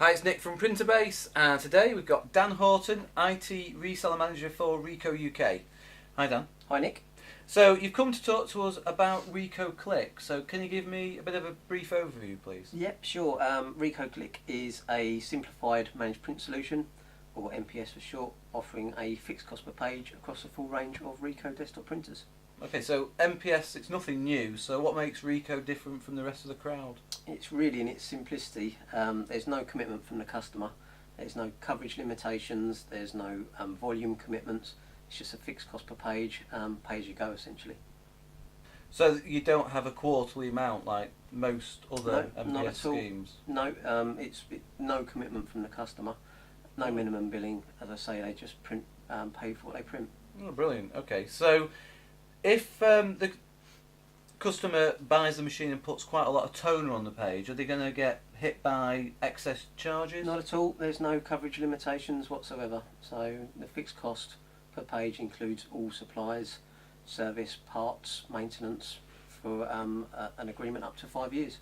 Hi, it's Nick from Printerbase, and today we've got Dan Horton, IT Reseller Manager for Ricoh UK. Hi Dan. Hi Nick. So you've come to talk to us about Ricoh Click, so can you give me a bit of a brief overview please? Yep, sure. Ricoh Click is a simplified managed print solution, or MPS for short, offering a fixed cost per page across a full range of Ricoh desktop printers. Okay, so MPS, it's nothing new, so what makes Ricoh different from the rest of the crowd? It's really in its simplicity. There's no commitment from the customer, there's no coverage limitations, there's no volume commitments. It's just a fixed cost per page, pay as you go essentially. So you don't have a quarterly amount like most other No, MPS not at all. schemes? No, it's no commitment from the customer, no minimum billing. As I say, they just print, pay for what they print. Oh, brilliant. Okay, so if the customer buys the machine and puts quite a lot of toner on the page, are they going to get hit by excess charges? Not at all. There's no coverage limitations whatsoever. So the fixed cost per page includes all supplies, service, parts, maintenance for an agreement up to 5 years.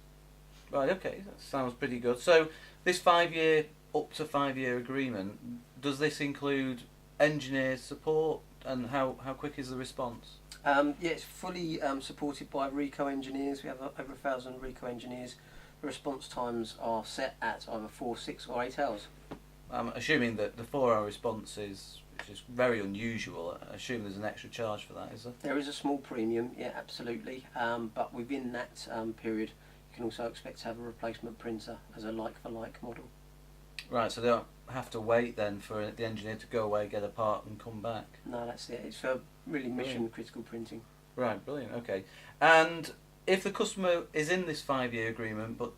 Right, okay, that sounds pretty good. So this up to 5 year agreement, does this include engineer support, and how quick is the response? Yeah, it's fully supported by Ricoh engineers. We have over 1,000 Ricoh engineers. The response times are set at either 4, 6 or 8 hours. I'm assuming that the 4 hour response is just very unusual. I assume there's an extra charge for that, is there? There is a small premium, yeah, absolutely. But within that period, you can also expect to have a replacement printer as a like-for-like model. Right, so they don't have to wait then for the engineer to go away, get a part and come back? No, that's it. It's for really mission-critical printing. Right, brilliant, okay. And if the customer is in this 5 year agreement but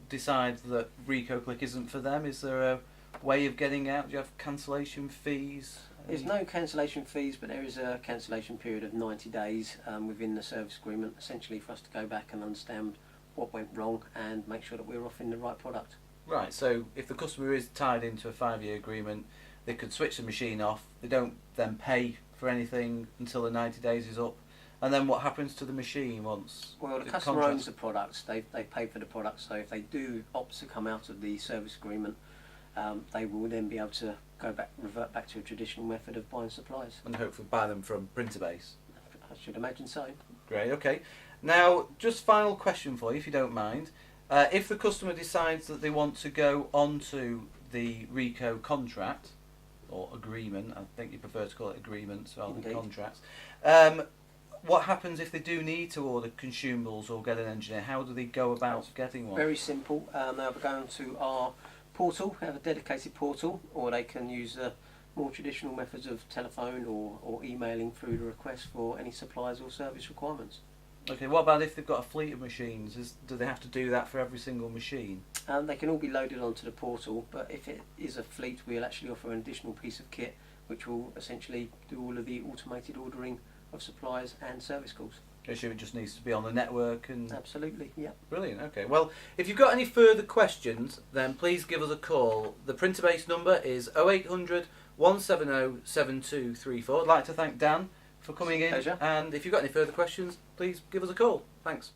decides that Ricoh Click isn't for them, is there a way of getting out? Do you have cancellation fees? There's no cancellation fees, but there is a cancellation period of 90 days within the service agreement, essentially for us to go back and understand what went wrong and make sure that we're offering the right product. Right, so if the customer is tied into a 5 year agreement, they could switch the machine off, they don't then pay for anything until the 90 days is up, and then what happens to the machine once? Well, the customer owns the product, they pay for the product, so if they do opt to come out of the service agreement, they will then be able to revert back to a traditional method of buying supplies. And hopefully buy them from Printerbase. I should imagine so. Great, okay. Now, just final question for you, if you don't mind. If the customer decides that they want to go onto the Ricoh contract, or agreement, I think you prefer to call it agreements rather than contracts, what happens if they do need to order consumables or get an engineer? How do they go about getting one? Very simple. They'll go on to our portal, we have a dedicated portal, or they can use the more traditional methods of telephone or emailing through the request for any supplies or service requirements. Okay, what about if they've got a fleet of machines? Do they have to do that for every single machine? They can all be loaded onto the portal, but if it is a fleet, we'll actually offer an additional piece of kit which will essentially do all of the automated ordering of supplies and service calls. I assume it just needs to be on the network and... Absolutely, yeah. Brilliant, okay. Well, if you've got any further questions, then please give us a call. The Printerbase number is 0800 170 7234. I'd like to thank Dan for coming in. Pleasure. And if you've got any further questions, please give us a call. Thanks.